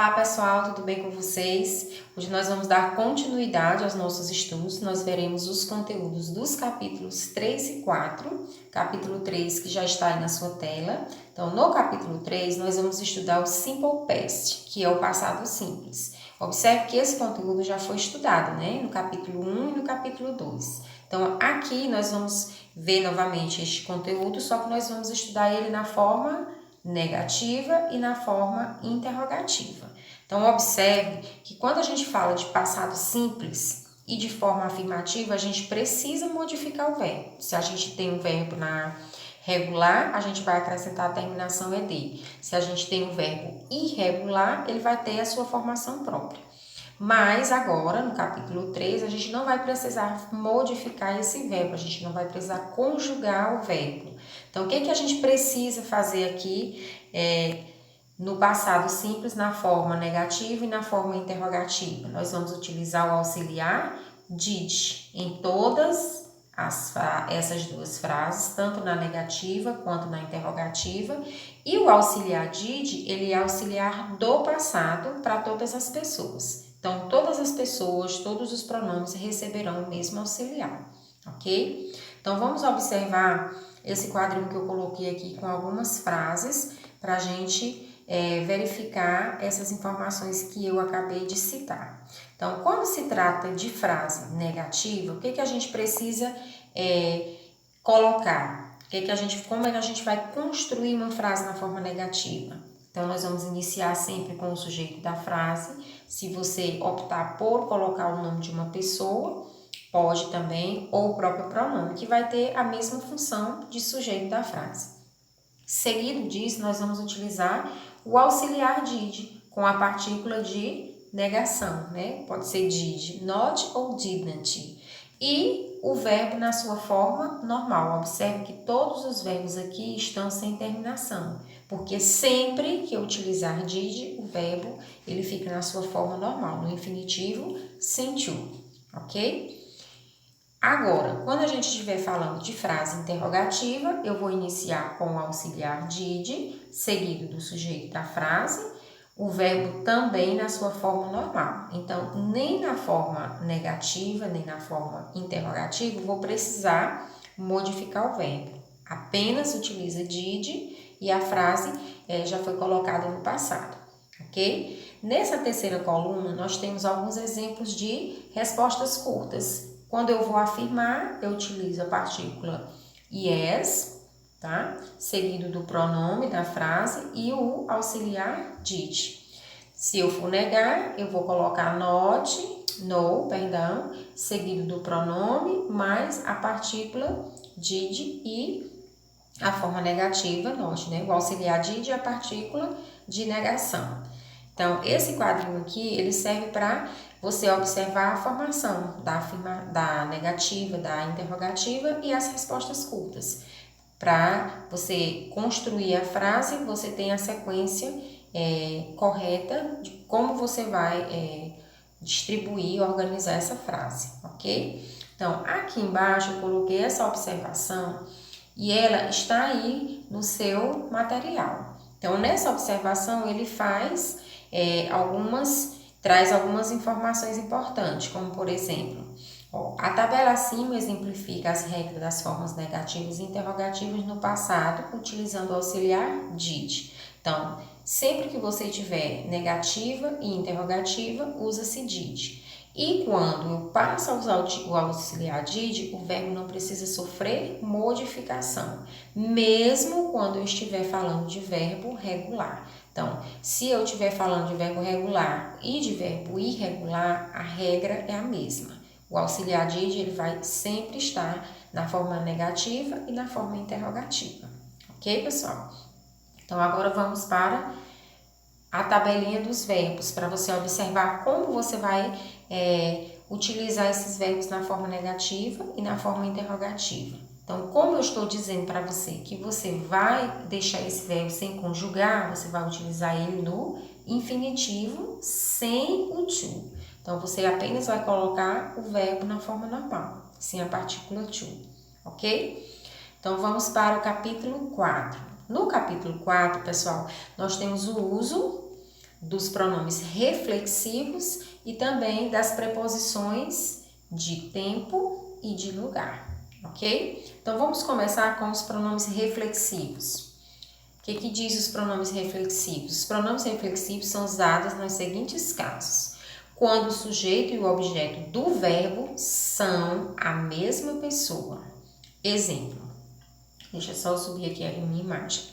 Olá pessoal, tudo bem com vocês? Hoje nós vamos dar continuidade aos nossos estudos. Nós veremos os conteúdos dos capítulos 3 e 4. Capítulo 3 que já está aí na sua tela. Então, no capítulo 3 nós vamos estudar o Simple Past, que é o passado simples. Observe que esse conteúdo já foi estudado, né? No capítulo 1 e no capítulo 2. Então, aqui nós vamos ver novamente este conteúdo, só que nós vamos estudar ele na forma negativa e na forma interrogativa. Então, observe que quando a gente fala de passado simples e de forma afirmativa, a gente precisa modificar o verbo. Se a gente tem um verbo na regular, a gente vai acrescentar a terminação ED. Se a gente tem um verbo irregular, ele vai ter a sua formação própria. Mas agora, no capítulo 3, a gente não vai precisar modificar esse verbo, a gente não vai precisar conjugar o verbo. Então, o que a gente precisa fazer aqui no passado simples, na forma negativa e na forma interrogativa? Nós vamos utilizar o auxiliar did em todas essas duas frases, tanto na negativa quanto na interrogativa. E o auxiliar did, ele é auxiliar do passado para todas as pessoas. Então, todas as pessoas, todos os pronomes receberão o mesmo auxiliar, ok? Então, vamos observar esse quadrinho que eu coloquei aqui com algumas frases para a gente verificar essas informações que eu acabei de citar. Então, quando se trata de frase negativa, o que a gente precisa colocar? Como é que a gente vai construir uma frase na forma negativa? Então, nós vamos iniciar sempre com o sujeito da frase. Se você optar por colocar o nome de uma pessoa, pode também, ou o próprio pronome, que vai ter a mesma função de sujeito da frase. Seguido disso, nós vamos utilizar o auxiliar did, com a partícula de negação, né? Pode ser did not ou didn't. E o verbo na sua forma normal. Observe que todos os verbos aqui estão sem terminação, porque sempre que eu utilizar did, o verbo ele fica na sua forma normal, no infinitivo sem to, ok? Agora, quando a gente estiver falando de frase interrogativa, eu vou iniciar com o auxiliar did, seguido do sujeito da frase, o verbo também na sua forma normal. Então, nem na forma negativa, nem na forma interrogativa, vou precisar modificar o verbo. Apenas utiliza did e a frase já foi colocada no passado, ok? Nessa terceira coluna, nós temos alguns exemplos de respostas curtas. Quando eu vou afirmar, eu utilizo a partícula yes, tá? Seguido do pronome da frase e o auxiliar did. Se eu for negar, eu vou colocar no, seguido do pronome mais a partícula did e a forma negativa, not, né? O auxiliar did e a partícula de negação. Então, esse quadrinho aqui, ele serve para você observar a formação da negativa, da interrogativa e as respostas curtas. Para você construir a frase, você tem a sequência correta de como você vai distribuir, organizar essa frase, ok? Então, aqui embaixo eu coloquei essa observação e ela está aí no seu material. Então, nessa observação, ele traz algumas informações importantes, como por exemplo, a tabela acima exemplifica as regras das formas negativas e interrogativas no passado, utilizando o auxiliar did. Então, sempre que você tiver negativa e interrogativa, usa-se did. E quando eu passo a usar o auxiliar did, o verbo não precisa sofrer modificação, mesmo quando eu estiver falando de verbo regular. Então, se eu estiver falando de verbo regular e de verbo irregular, a regra é a mesma. O auxiliar did ele vai sempre estar na forma negativa e na forma interrogativa. Ok, pessoal? Então, agora vamos para a tabelinha dos verbos, para você observar como você vai utilizar esses verbos na forma negativa e na forma interrogativa. Então, como eu estou dizendo para você que você vai deixar esse verbo sem conjugar, você vai utilizar ele no infinitivo sem o to. Então, você apenas vai colocar o verbo na forma normal, sem a partícula to, ok? Então, vamos para o capítulo 4. No capítulo 4, pessoal, nós temos o uso dos pronomes reflexivos e também das preposições de tempo e de lugar, ok? Então, vamos começar com os pronomes reflexivos. O que diz os pronomes reflexivos? Os pronomes reflexivos são usados nos seguintes casos. Quando o sujeito e o objeto do verbo são a mesma pessoa. Exemplo. Deixa eu só subir aqui a minha imagem.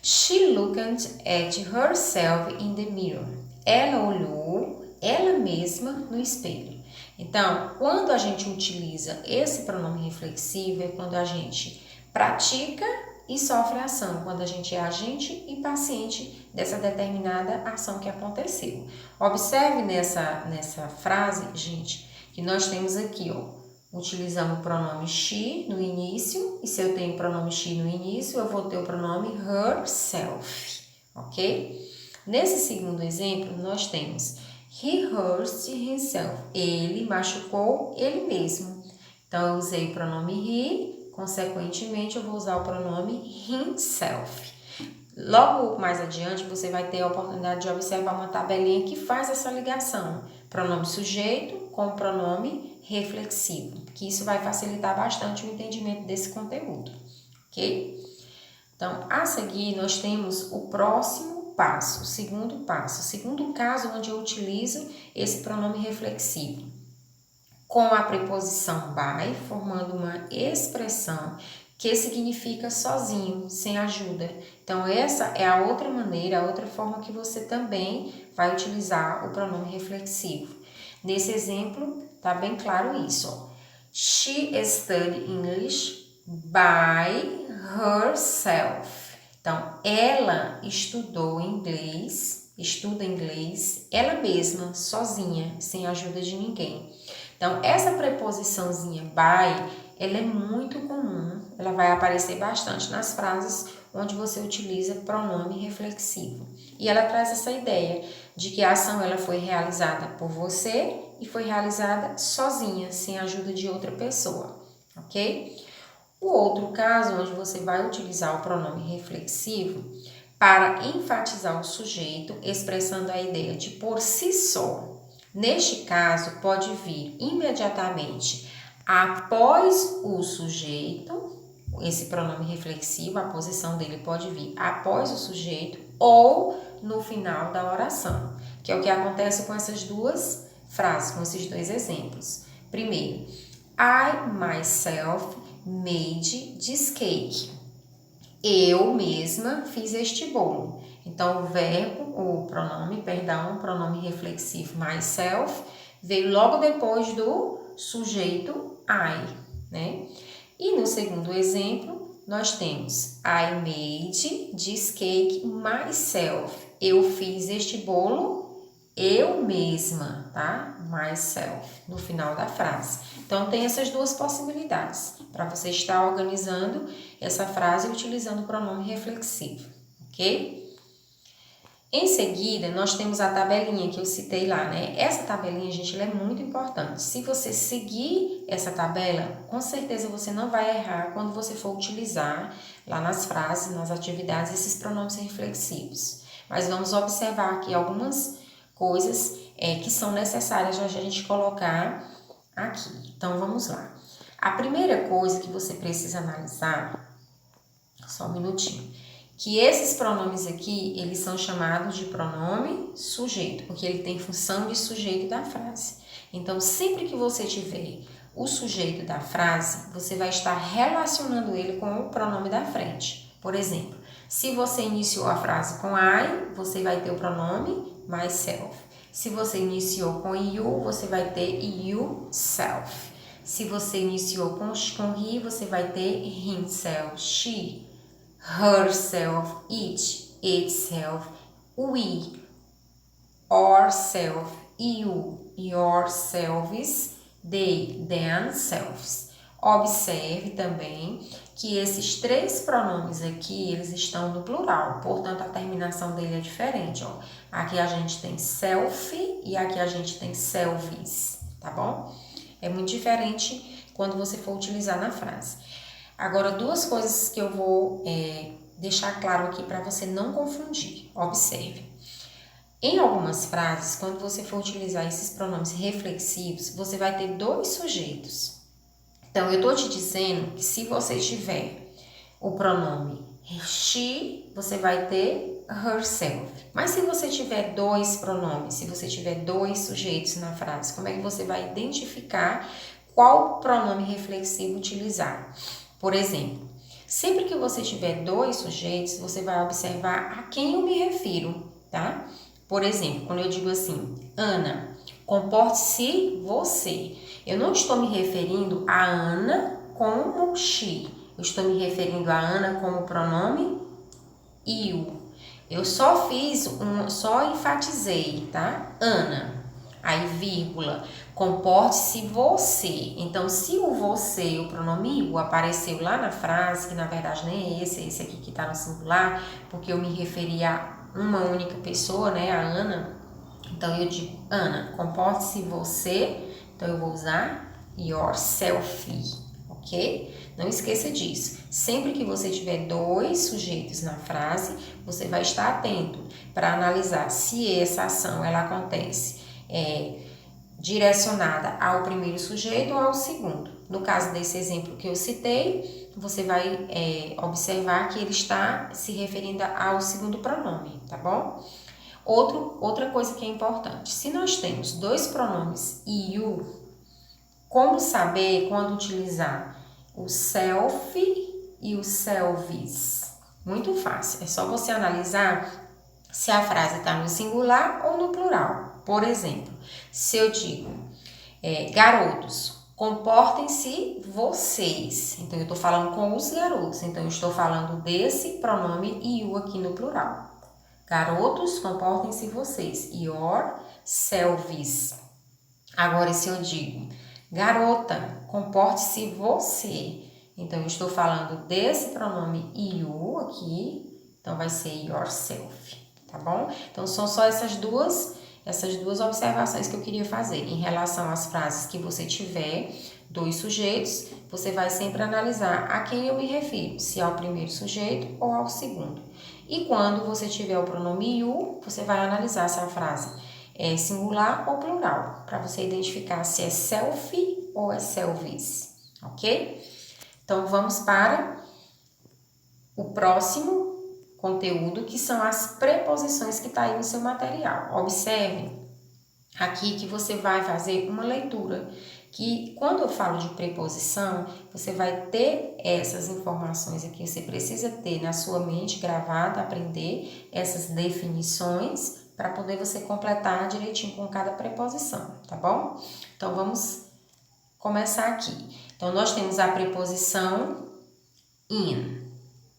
She looked at herself in the mirror. Ela olhou ela mesma no espelho. Então, quando a gente utiliza esse pronome reflexivo, é quando a gente pratica e sofre a ação, quando a gente é agente e paciente dessa determinada ação que aconteceu. Observe nessa frase, gente, que nós temos aqui, ó, utilizando o pronome she no início, e se eu tenho o pronome she no início, eu vou ter o pronome herself, ok? Nesse segundo exemplo, nós temos he hurt himself, ele machucou ele mesmo. Então, eu usei o pronome he, consequentemente, eu vou usar o pronome himself. Logo mais adiante, você vai ter a oportunidade de observar uma tabelinha que faz essa ligação. Pronome sujeito com o pronome reflexivo, que isso vai facilitar bastante o entendimento desse conteúdo, ok? Então, a seguir, nós temos o próximo passo, o segundo caso onde eu utilizo esse pronome reflexivo, com a preposição by, formando uma expressão que significa sozinho, sem ajuda. Então, essa é a outra maneira, a outra forma que você também vai utilizar o pronome reflexivo. Nesse exemplo, tá bem claro isso, ó. She studied English by herself. Então, ela estuda inglês, ela mesma, sozinha, sem ajuda de ninguém. Então, essa preposiçãozinha by, ela é muito comum, ela vai aparecer bastante nas frases onde você utiliza pronome reflexivo. E ela traz essa ideia de que a ação ela foi realizada por você e foi realizada sozinha, sem a ajuda de outra pessoa, ok? O outro caso, onde você vai utilizar o pronome reflexivo para enfatizar o sujeito, expressando a ideia de por si só. Neste caso, pode vir imediatamente após o sujeito, esse pronome reflexivo, a posição dele pode vir após o sujeito ou no final da oração, que é o que acontece com essas duas frases, com esses dois exemplos. Primeiro, I myself made this cake. Eu mesma fiz este bolo. Então, o pronome reflexivo myself, veio logo depois do sujeito I, né? E no segundo exemplo, nós temos I made this cake myself. Eu fiz este bolo eu mesma, tá? Myself, no final da frase. Então, tem essas duas possibilidades para você estar organizando essa frase utilizando o pronome reflexivo, ok? Em seguida, nós temos a tabelinha que eu citei lá, né? Essa tabelinha, gente, ela é muito importante. Se você seguir essa tabela, com certeza você não vai errar quando você for utilizar lá nas frases, nas atividades, esses pronomes reflexivos. Mas vamos observar aqui algumas coisas que são necessárias a gente colocar aqui. Então, vamos lá. A primeira coisa que você precisa analisar, só um minutinho, que esses pronomes aqui, eles são chamados de pronome sujeito, porque ele tem função de sujeito da frase. Então, sempre que você tiver o sujeito da frase, você vai estar relacionando ele com o pronome da frente. Por exemplo, se você iniciou a frase com I, você vai ter o pronome myself. Se você iniciou com you, você vai ter yourself. Se você iniciou com he, você vai ter himself, she, herself, it, itself, we, ourself, you, yourselves, they, themselves. Observe também que esses três pronomes aqui, eles estão no plural, portanto, a terminação dele é diferente, ó. Aqui a gente tem self e aqui a gente tem selves, tá bom? É muito diferente quando você for utilizar na frase. Agora, duas coisas que eu vou deixar claro aqui para você não confundir. Observe. Em algumas frases, quando você for utilizar esses pronomes reflexivos, você vai ter dois sujeitos. Então, eu estou te dizendo que se você tiver o pronome she, você vai ter herself. Mas se você tiver dois pronomes, se você tiver dois sujeitos na frase, como é que você vai identificar qual pronome reflexivo utilizar? Por exemplo, sempre que você tiver dois sujeitos, você vai observar a quem eu me refiro, tá? Por exemplo, quando eu digo assim, Ana, comporte-se você. Eu não estou me referindo a Ana como she. Eu estou me referindo a Ana como pronome you. Eu só só enfatizei, tá? Ana. Aí, vírgula, comporte-se você. Então, se o você, o pronome you, apareceu lá na frase, que na verdade nem é esse aqui que tá no singular, porque eu me referi a uma única pessoa, né, a Ana. Então, eu digo, Ana, comporte-se você. Então, eu vou usar yourself, ok? Não esqueça disso. Sempre que você tiver dois sujeitos na frase, você vai estar atento para analisar se essa ação ela acontece direcionada ao primeiro sujeito ou ao segundo. No caso desse exemplo que eu citei, você vai observar que ele está se referindo ao segundo pronome, tá bom? Outra coisa que é importante, se nós temos dois pronomes you, como saber quando utilizar o self e o selves? Muito fácil, é só você analisar se a frase está no singular ou no plural. Por exemplo, se eu digo, garotos, comportem-se vocês. Então, eu estou falando com os garotos, então eu estou falando desse pronome you aqui no plural. Garotos, comportem-se vocês. Yourselves. Agora, se eu digo, garota, comporte-se você. Então, eu estou falando desse pronome you aqui. Então, vai ser yourself, tá bom? Então, são só essas duas observações que eu queria fazer. Em relação às frases que você tiver dois sujeitos, você vai sempre analisar a quem eu me refiro, se ao primeiro sujeito ou ao segundo. E quando você tiver o pronome you, você vai analisar se a frase é singular ou plural, para você identificar se é self ou é selves, ok? Então, vamos para o próximo conteúdo, que são as preposições que está aí no seu material. Observe aqui que você vai fazer uma leitura, que quando eu falo de preposição, você vai ter essas informações aqui, você precisa ter na sua mente gravada, aprender essas definições, para poder você completar direitinho com cada preposição, tá bom? Então, vamos começar aqui. Então, nós temos a preposição in.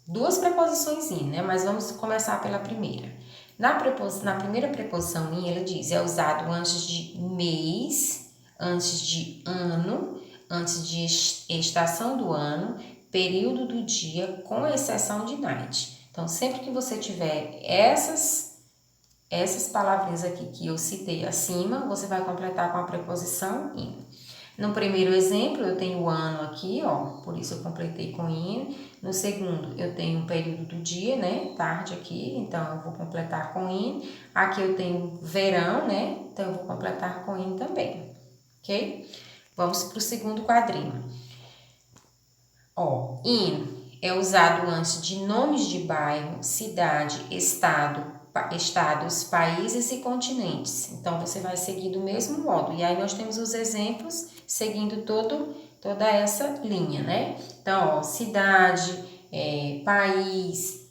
Duas preposições in, né? Mas vamos começar pela primeira. Na primeira preposição in, ela diz, é usado antes de mês, antes de ano, antes de estação do ano, período do dia, com exceção de night. Então, sempre que você tiver essas palavrinhas aqui que eu citei acima, você vai completar com a preposição in. No primeiro exemplo, eu tenho o ano aqui, ó, por isso eu completei com in. No segundo, eu tenho o período do dia, né, tarde aqui, então eu vou completar com in. Aqui eu tenho verão, né, então eu vou completar com in também, ok? Vamos para o segundo quadrinho. Ó, in é usado antes de nomes de bairro, cidade, estados, países e continentes. Então, você vai seguir do mesmo modo. E aí, nós temos os exemplos seguindo toda essa linha, né? Então, ó, cidade, país.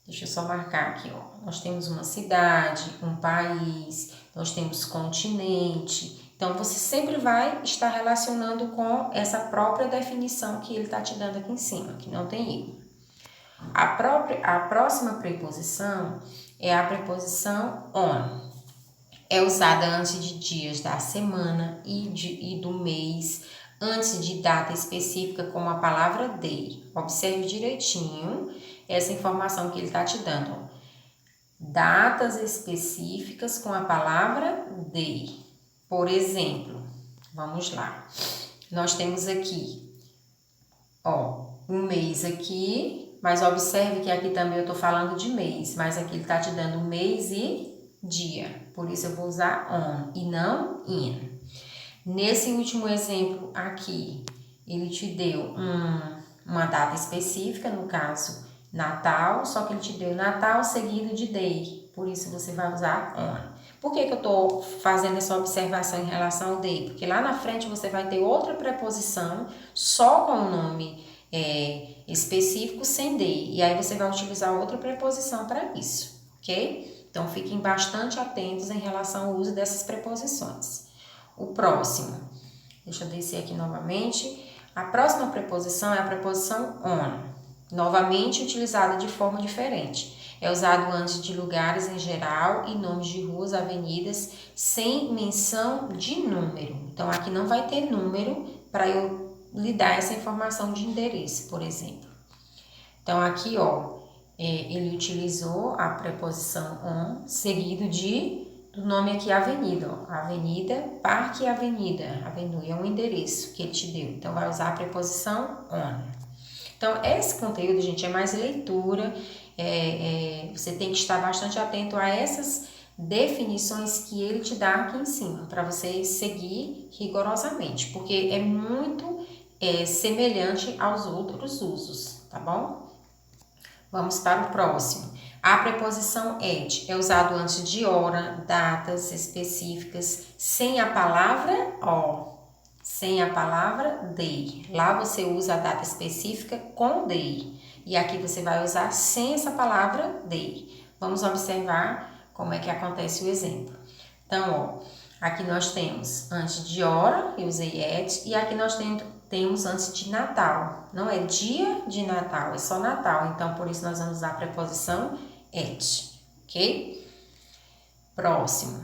Deixa eu só marcar aqui, ó. Nós temos uma cidade, um país, nós temos continente. Então, você sempre vai estar relacionando com essa própria definição que ele está te dando aqui em cima, que não tem erro. A próxima preposição é a preposição on. É usada antes de dias da semana e do mês, antes de data específica, como a palavra day. Observe direitinho essa informação que ele está te dando. Datas específicas com a palavra day. Por exemplo, vamos lá. Nós temos aqui, ó, um mês aqui, mas observe que aqui também eu estou falando de mês, mas aqui ele está te dando mês e dia. Por isso eu vou usar on e não in. Nesse último exemplo aqui, ele te deu uma data específica, no caso, Natal, só que ele te deu Natal seguido de day. Por isso você vai usar on. Por que eu estou fazendo essa observação em relação ao day? Porque lá na frente você vai ter outra preposição só com o nome específico sem day. E aí você vai utilizar outra preposição para isso, ok? Então fiquem bastante atentos em relação ao uso dessas preposições. O próximo, deixa eu descer aqui novamente. A próxima preposição é a preposição on, novamente utilizada de forma diferente. É usado antes de lugares em geral e nomes de ruas, avenidas, sem menção de número. Então, aqui não vai ter número para eu lhe dar essa informação de endereço, por exemplo. Então, aqui, ó, ele utilizou a preposição on, seguido do nome aqui avenida, ó. Avenida, Parque Avenida. Avenida é um endereço que ele te deu. Então, vai usar a preposição on. Então, esse conteúdo, gente, é mais leitura. Você tem que estar bastante atento a essas definições que ele te dá aqui em cima, para você seguir rigorosamente, porque é muito semelhante aos outros usos, tá bom? Vamos para o próximo. A preposição at é usado antes de hora, datas específicas, sem a palavra ó, sem a palavra day. Lá você usa a data específica com day. E aqui você vai usar sem essa palavra day. Vamos observar como é que acontece o exemplo. Então, ó, aqui nós temos antes de hora, eu usei at, e aqui nós temos antes de Natal. Não é dia de Natal, é só Natal. Então, por isso nós vamos usar a preposição at, ok? Próximo.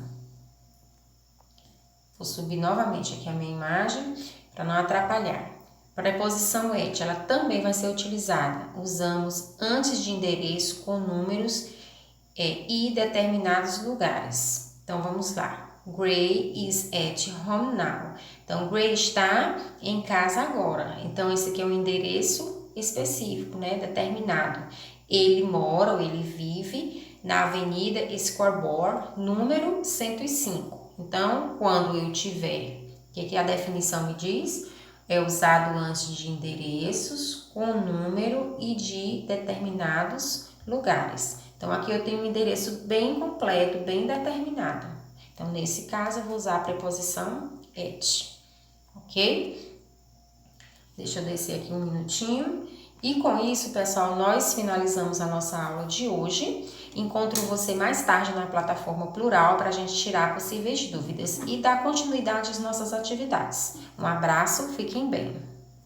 Vou subir novamente aqui a minha imagem para não atrapalhar. Preposição at, ela também vai ser utilizada. Usamos antes de endereço com números e determinados lugares. Então, vamos lá. Gray is at home now. Então, Gray está em casa agora. Então, esse aqui é um endereço específico, né? Determinado. Ele mora ou ele vive na Avenida Scarborough, número 105. Então, quando eu tiver, o que a definição me diz? É usado antes de endereços com número e de determinados lugares. Então, aqui eu tenho um endereço bem completo, bem determinado. Então, nesse caso, eu vou usar a preposição at, ok? Deixa eu descer aqui um minutinho. E com isso, pessoal, nós finalizamos a nossa aula de hoje. Encontro você mais tarde na plataforma Plural para a gente tirar possíveis dúvidas e dar continuidade às nossas atividades. Um abraço, fiquem bem!